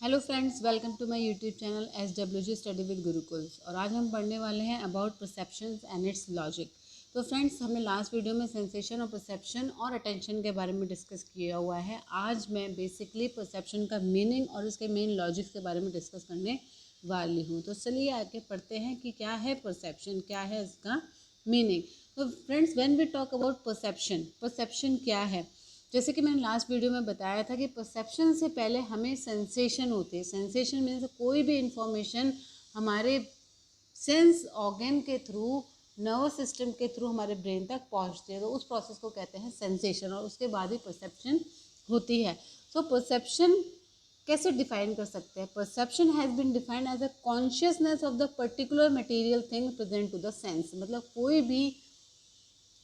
Hello friends, welcome to my YouTube channel SWG study with Gurukuls. और आज हम पढ़ने वाले हैं about perceptions and its logic. तो फ्रेंड्स, हमने लास्ट वीडियो में सेंसेशन और परसेप्शन और अटेंशन के बारे में डिस्कस किया हुआ है। आज मैं बेसिकली परसेप्शन का मीनिंग और इसके मेन लॉजिक्स के बारे में डिस्कस करने वाली हूँ। तो चलिए आगे पढ़ते हैं कि क्या है परसेप्शन, क्या है इसका मीनिंग। तो friends, when we talk about perception, perception क्या है? जैसे कि मैंने लास्ट वीडियो में बताया था कि परसेप्शन से पहले हमें सेंसेशन होती है। सेंसेशन मीन्स कोई भी इंफॉर्मेशन हमारे सेंस ऑर्गन के थ्रू, नर्वस सिस्टम के थ्रू हमारे ब्रेन तक पहुंचती है, तो उस प्रोसेस को कहते हैं सेंसेशन, और उसके बाद ही परसेप्शन होती है। सो परसेप्शन कैसे डिफाइन कर सकते हैं? Perception has been defined as a consciousness of the particular material thing present to the sense. मतलब कोई भी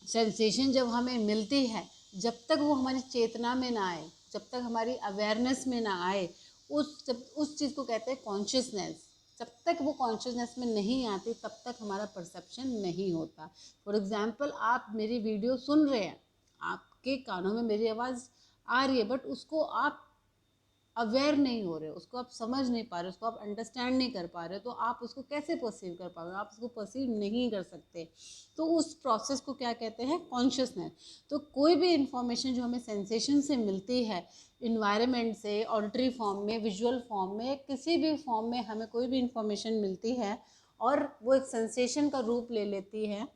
सेंसेशन जब हमें मिलती है, जब तक वो हमारी चेतना में ना आए, जब तक हमारी अवेयरनेस में ना आए, उस चीज़ को कहते हैं कॉन्शियसनेस। जब तक वो कॉन्शियसनेस में नहीं आती तब तक हमारा परसेप्शन नहीं होता। फॉर एग्जाम्पल, आप मेरी वीडियो सुन रहे हैं, आपके कानों में मेरी आवाज़ आ रही है, बट उसको आप अवेयर नहीं हो रहे हो, उसको आप समझ नहीं पा रहे, उसको आप अंडरस्टैंड नहीं कर पा रहे, तो आप उसको कैसे परसीव कर पा रहे हो? आप उसको परसीव नहीं कर सकते। तो उस प्रोसेस को क्या कहते हैं? कॉन्शियसनेस। तो कोई भी इंफॉर्मेशन जो हमें सेंसेशन से मिलती है, इन्वायरमेंट से, ऑडिटरी फॉर्म में, विजुअल फॉर्म में, किसी भी फॉर्म में हमें कोई भी इंफॉर्मेशन मिलती है और वो एक सेंसेशन का रूप ले लेती है,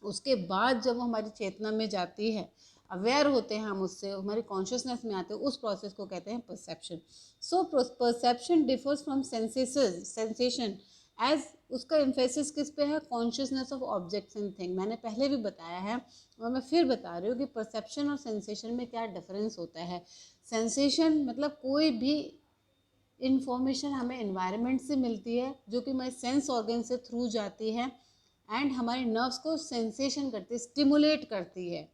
उसके बाद जब वो हमारी चेतना में जाती है, अवेयर होते हैं हम उससे, हमारी कॉन्शियसनेस में आते हैं, उस प्रोसेस को कहते हैं perception. So perception differs from sensation as उसका एम्फेसिस किस पे है? Consciousness of objects and thing. मैंने पहले भी बताया है और मैं फिर बता रही हूँ कि परसेप्शन और सेंसेशन में क्या डिफरेंस होता है। सेंसेशन मतलब कोई भी इंफॉर्मेशन हमें इन्वायरमेंट से मिलती है, जो कि हमारे सेंस ऑर्गन से थ्रू जाती है एंड हमारे नर्व्स को सेंसेशन करती है, स्टिमुलेट करती है।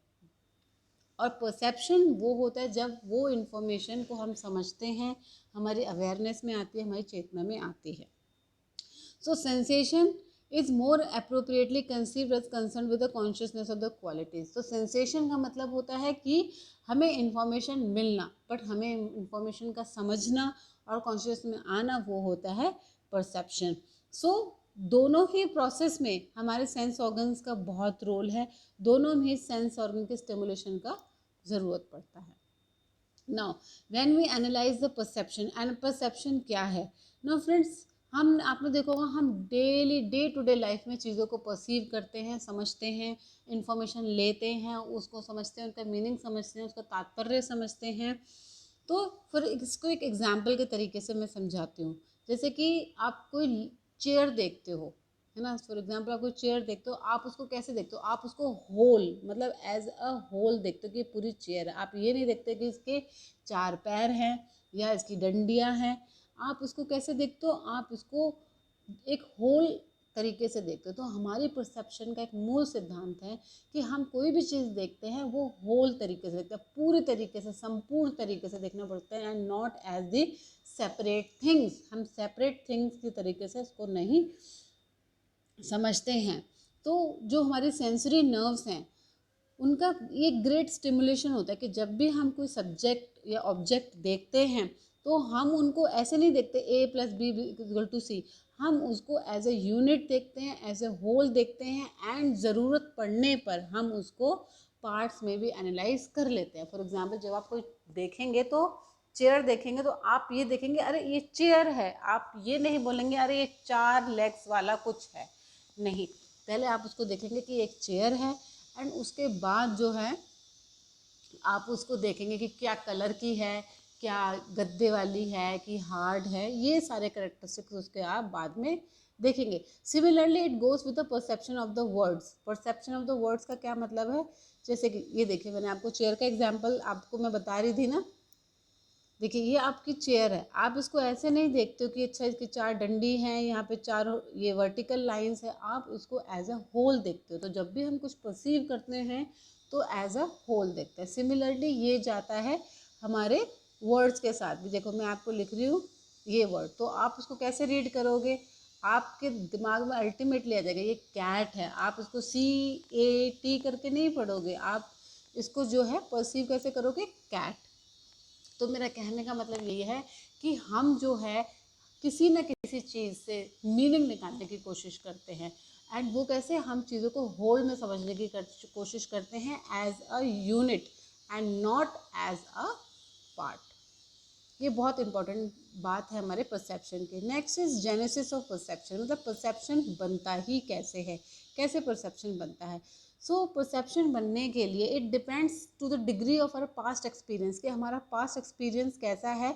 और परसेप्शन वो होता है जब वो इंफॉर्मेशन को हम समझते हैं, हमारी अवेयरनेस में आती है, हमारी चेतना में आती है। So sensation is more appropriately conceived as concern with the consciousness of the qualities. तो सेंसेशन का मतलब होता है कि हमें इंफॉर्मेशन मिलना, बट हमें इंफॉर्मेशन का समझना और कॉन्शियस में आना, वो होता है परसेप्शन। सो दोनों ही प्रोसेस में हमारे सेंस ऑर्गन्स का बहुत रोल है, दोनों में ही सेंस ऑर्गन के स्टिमुलेशन का ज़रूरत पड़ता है। Now when we analyze the perception, and perception क्या है? नाउ फ्रेंड्स, हम आपने देखा होगा, हम daily day to day life में चीज़ों को परसीव करते हैं, समझते हैं, इंफॉर्मेशन लेते हैं, उसको समझते हैं, उनका मीनिंग समझते हैं, उसका तात्पर्य समझते हैं। तो फिर इसको एक एग्जाम्पल के तरीके से मैं समझाती हूँ। जैसे कि आप कोई चेयर देखते हो, है ना, फॉर एग्जाम्पल आप कोई चेयर देखते हो, आप उसको कैसे देखते हो? आप उसको होल, मतलब एज अ होल देखते हो कि पूरी चेयर है। आप ये नहीं देखते कि इसके 4 पैर हैं या इसकी डंडियां हैं। आप उसको कैसे देखते हो? आप उसको एक होल तरीके से देखते हो। तो हमारी परसेप्शन का एक मूल सिद्धांत है कि हम कोई भी चीज़ देखते हैं वो होल तरीके से देखते हैं, पूरी तरीके से, संपूर्ण तरीके से देखना पड़ता है, and not as the separate things. हम सेपरेट थिंग्स की तरीके से इसको नहीं समझते हैं। तो जो हमारे सेंसरी नर्व्स हैं, उनका ये ग्रेट स्टिमुलेशन होता है कि जब भी हम कोई सब्जेक्ट या ऑब्जेक्ट देखते हैं, तो हम उनको ऐसे नहीं देखते a + b = c। हम उसको एज ए यूनिट देखते हैं, एज ए होल देखते हैं, एंड ज़रूरत पड़ने पर हम उसको पार्ट्स में भी एनालाइज कर लेते हैं। फॉर एग्जांपल, जब आप कोई देखेंगे, तो चेयर देखेंगे, तो आप ये देखेंगे अरे ये चेयर है, आप ये नहीं बोलेंगे अरे ये 4 लेग्स वाला कुछ है। नहीं, पहले आप उसको देखेंगे कि एक चेयर है, एंड उसके बाद जो है आप उसको देखेंगे कि क्या कलर की है, क्या गद्दे वाली है कि हार्ड है। ये सारे करेक्टरिस्टिक्स उसके आप बाद में देखेंगे। Similarly it goes with the perception of the words. Perception of the words का क्या मतलब है? जैसे कि ये देखिए, मैंने आपको चेयर का एग्जाम्पल आपको मैं बता रही थी ना। देखिए, ये आपकी चेयर है, आप इसको ऐसे नहीं देखते हो कि अच्छा इसकी 4 डंडी हैं, यहाँ पे 4 ये वर्टिकल लाइंस है। आप इसको एज अ होल देखते हो। तो जब भी हम कुछ परसीव करते हैं तो एज अ होल देखते हैं। सिमिलरली ये जाता है हमारे वर्ड्स के साथ भी। देखो, मैं आपको लिख रही हूँ ये वर्ड, तो आप उसको कैसे रीड करोगे? आपके दिमाग में अल्टीमेटली आ जाएगा ये कैट है। आप उसको CAT करके नहीं पढ़ोगे, आप इसको जो है परसीव कैसे करोगे? कैट। तो मेरा कहने का मतलब ये है कि हम जो है किसी न किसी चीज़ से मीनिंग निकालने की कोशिश करते हैं, एंड वो कैसे, हम चीज़ों को होल में समझने की कोशिश करते हैं as a unit and not as a part. ये बहुत इंपॉर्टेंट बात है हमारे परसेप्शन की। Next is genesis of perception, मतलब परसेप्शन बनता ही कैसे है, कैसे परसेप्शन बनता है। सो परसेप्शन बनने के लिए it depends to the degree of our past experience, कि हमारा पास्ट एक्सपीरियंस कैसा है,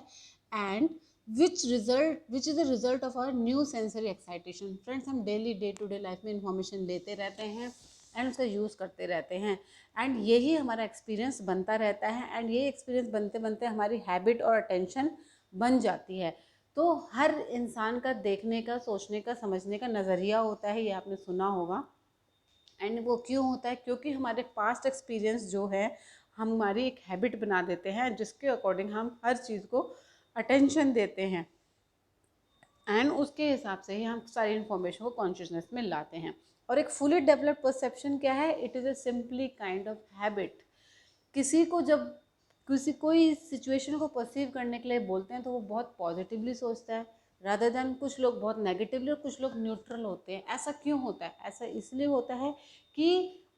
and which is the result of our new sensory excitation. Friends, हम daily day to day life में इंफॉर्मेशन लेते रहते हैं एंड उसका यूज़ करते रहते हैं, एंड यही हमारा एक्सपीरियंस बनता रहता है, एंड ये एक्सपीरियंस बनते बनते हमारी हैबिट और अटेंशन बन जाती है। तो हर इंसान का देखने का, सोचने का, समझने का नज़रिया होता है, ये आपने सुना होगा। एंड वो क्यों होता है? क्योंकि हमारे पास्ट एक्सपीरियंस जो है हमारी एक हैबिट बना देते हैं, जिसके अकॉर्डिंग हम हर चीज़ को अटेंशन देते हैं, एंड उसके हिसाब से ही हम सारी इन्फॉर्मेशन को कॉन्शियसनेस में लाते हैं। और एक फुली डेवलप्ड परसेप्शन क्या है? It is a simply kind of habit. किसी को जब कोई सिचुएशन को परसीव करने के लिए बोलते हैं तो वो बहुत पॉजिटिवली सोचता है, रादर देन कुछ लोग बहुत नेगेटिवली और कुछ लोग न्यूट्रल होते हैं। ऐसा क्यों होता है? ऐसा इसलिए होता है कि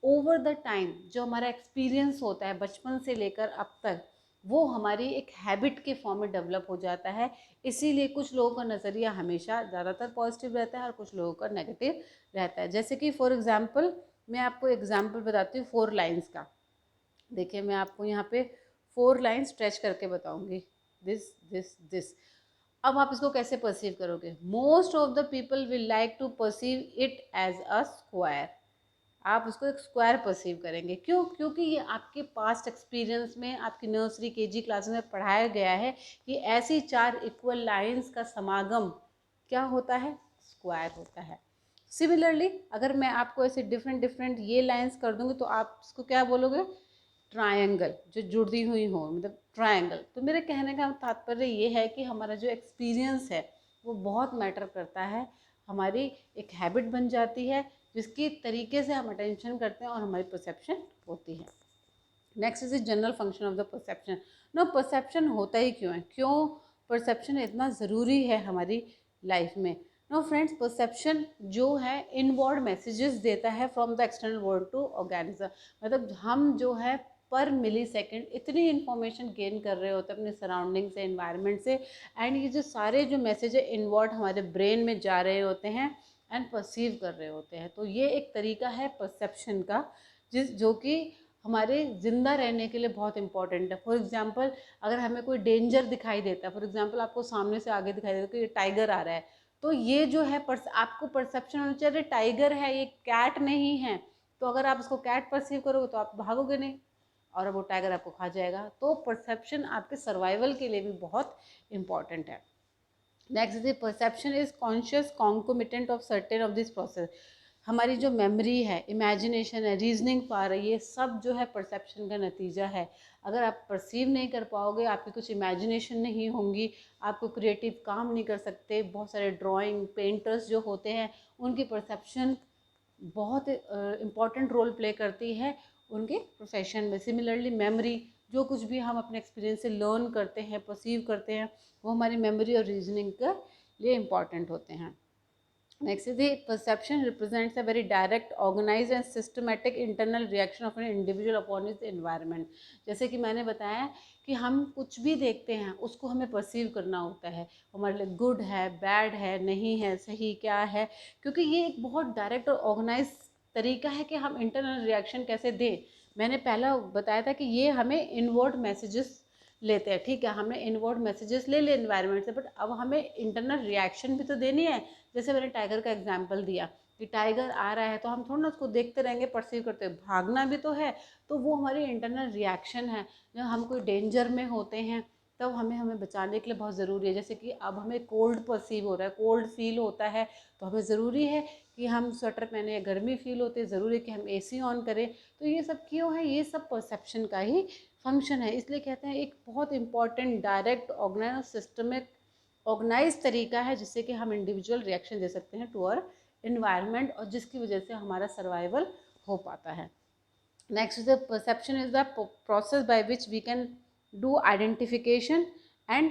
ओवर द टाइम जो हमारा एक्सपीरियंस होता है बचपन से लेकर अब तक, वो हमारी एक हैबिट के फॉर्म में डेवलप हो जाता है। इसीलिए कुछ लोगों का नज़रिया हमेशा ज़्यादातर पॉजिटिव रहता है और कुछ लोगों का नेगेटिव रहता है। जैसे कि फॉर एग्जांपल, मैं आपको एग्जांपल बताती हूँ 4 लाइंस का। देखिए, मैं आपको यहाँ पे 4 लाइन स्ट्रेच करके बताऊंगी, दिस दिस दिस। अब आप इसको कैसे परसीव करोगे? Most of the people will like to perceive it as a square. आप उसको एक स्क्वायर परसीव करेंगे। क्यों? क्योंकि ये आपके पास्ट एक्सपीरियंस में, आपकी नर्सरी केजी क्लास में पढ़ाया गया है कि ऐसी 4 इक्वल लाइंस का समागम क्या होता है? स्क्वायर होता है। सिमिलरली अगर मैं आपको ऐसे डिफरेंट डिफरेंट ये लाइंस कर दूंगी तो आप इसको क्या बोलोगे? ट्रायंगल, जो जुड़ी हुई हो, मतलब ट्रायंगल। तो मेरे कहने का तात्पर्य ये है कि हमारा जो एक्सपीरियंस है वो बहुत मैटर करता है। हमारी एक हैबिट बन जाती है जिसकी तरीके से हम अटेंशन करते हैं और हमारी परसेप्शन होती है। Next is general function of the perception. No, perception होता ही क्यों है? क्यों परसेप्शन इतना ज़रूरी है हमारी लाइफ में? नो फ्रेंड्स, परसेप्शन जो है इनवर्ड मैसेजेस देता है from the external world to organism. मतलब हम जो है पर मिली सेकेंड इतनी इन्फॉर्मेशन गेन कर रहे होते हैं अपने सराउंडिंग से, इन्वायरमेंट से, एंड ये जो सारे जो मैसेज है इनवर्ड हमारे ब्रेन में जा रहे होते हैं एंड परसीव कर रहे होते हैं। तो ये एक तरीका है परसेप्शन का, जो कि हमारे ज़िंदा रहने के लिए बहुत इंपॉर्टेंट है। फॉर एग्जांपल, अगर हमें कोई डेंजर दिखाई देता है, फॉर एग्जांपल आपको सामने से आगे दिखाई देता है कि ये टाइगर आ रहा है, तो ये जो है आपको परसेप्शन होना चाहिए, अरे टाइगर है, ये कैट नहीं है। तो अगर आप इसको कैट परसीव करोगे तो आप भागोगे नहीं और वो टाइगर आपको खा जाएगा। तो परसेप्शन आपके सर्वाइवल के लिए भी बहुत इंपॉर्टेंट है। Next is perception is conscious concomitant of certain of this process. हमारी जो मेमोरी है, इमेजिनेशन है, रीजनिंग पावर है, ये सब जो है परसेप्शन का नतीजा है। अगर आप परसीव नहीं कर पाओगे, आपकी कुछ इमेजिनेशन नहीं होंगी, आपको क्रिएटिव काम नहीं कर सकते। बहुत सारे ड्राइंग पेंटर्स जो होते हैं उनकी परसेप्शन बहुत इम्पॉर्टेंट रोल प्ले करती है उनके प्रोफेशन में। सिमिलरली मेमोरी, जो कुछ भी हम अपने एक्सपीरियंस से लर्न करते हैं, परसीव करते हैं, वो हमारी मेमोरी और रीजनिंग के लिए इम्पॉर्टेंट होते हैं। Next is the perception represents a very direct, organized and systematic internal reaction of an individual upon is environment. जैसे कि मैंने बताया कि हम कुछ भी देखते हैं उसको हमें परसीव करना होता है, हमारे लिए गुड है, बैड है, नहीं है, सही क्या है, क्योंकि ये एक बहुत डायरेक्ट और ऑर्गेनाइज तरीका है कि हम इंटरनल रिएक्शन कैसे दें। मैंने पहला बताया था कि ये हमें इनवर्ड मैसेजेस लेते हैं, ठीक है, हमने इनवर्ड मैसेजेस ले लिए एनवायरनमेंट से, बट अब हमें इंटरनल रिएक्शन भी तो देनी है। जैसे मैंने टाइगर का एग्जांपल दिया कि टाइगर आ रहा है तो हम थोड़ा ना उसको देखते रहेंगे, परसीव करते, भागना भी तो है। तो वो हमारी इंटरनल रिएक्शन है। जब हम कोई डेंजर में होते हैं तब हमें बचाने के लिए बहुत ज़रूरी है। जैसे कि अब हमें कोल्ड परसीव हो रहा है, कोल्ड फील होता है, तो हमें ज़रूरी है कि हम स्वेटर पहने, गर्मी फील होती है, ज़रूरी है कि हम एसी ऑन करें। तो ये सब क्यों है? ये सब परसेप्शन का ही फंक्शन है। इसलिए कहते हैं एक बहुत important direct organize systemic organize तरीका है जिससे कि हम इंडिविजुअल रिएक्शन दे सकते हैं टू आवर इन्वायरमेंट, और जिसकी वजह से हमारा सर्वाइवल हो पाता है। Next is the perception is the process by which we can do identification and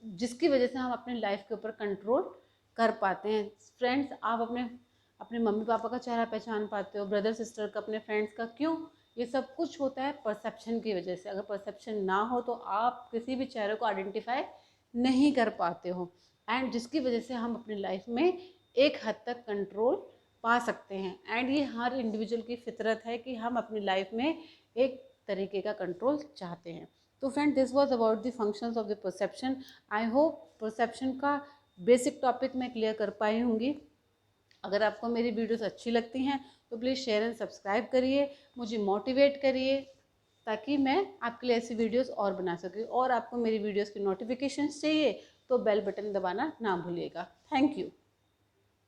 जिसकी वजह से हम अपनी लाइफ के ऊपर कंट्रोल कर पाते हैं। फ्रेंड्स, आप अपने मम्मी पापा का चेहरा पहचान पाते हो, ब्रदर सिस्टर का, अपने फ्रेंड्स का। क्यों? ये सब कुछ होता है परसेप्शन की वजह से। अगर परसेप्शन ना हो तो आप किसी भी चेहरे को आइडेंटिफाई नहीं कर पाते हो, एंड जिसकी वजह से हम अपनी लाइफ में एक हद तक कंट्रोल पा सकते हैं। एंड ये हर इंडिविजुअल की फितरत है कि हम अपनी लाइफ में एक तरीके का कंट्रोल चाहते हैं। तो friend, this was about the functions of the perception. I hope perception का बेसिक टॉपिक मैं क्लियर कर पाई होंगी। अगर आपको मेरी वीडियोस अच्छी लगती हैं तो प्लीज़ शेयर एंड सब्सक्राइब करिए, मुझे मोटिवेट करिए, ताकि मैं आपके लिए ऐसी वीडियोस और बना सकूँ। और आपको मेरी वीडियोस की नोटिफिकेशंस चाहिए तो बेल बटन दबाना ना भूलिएगा। Thank you.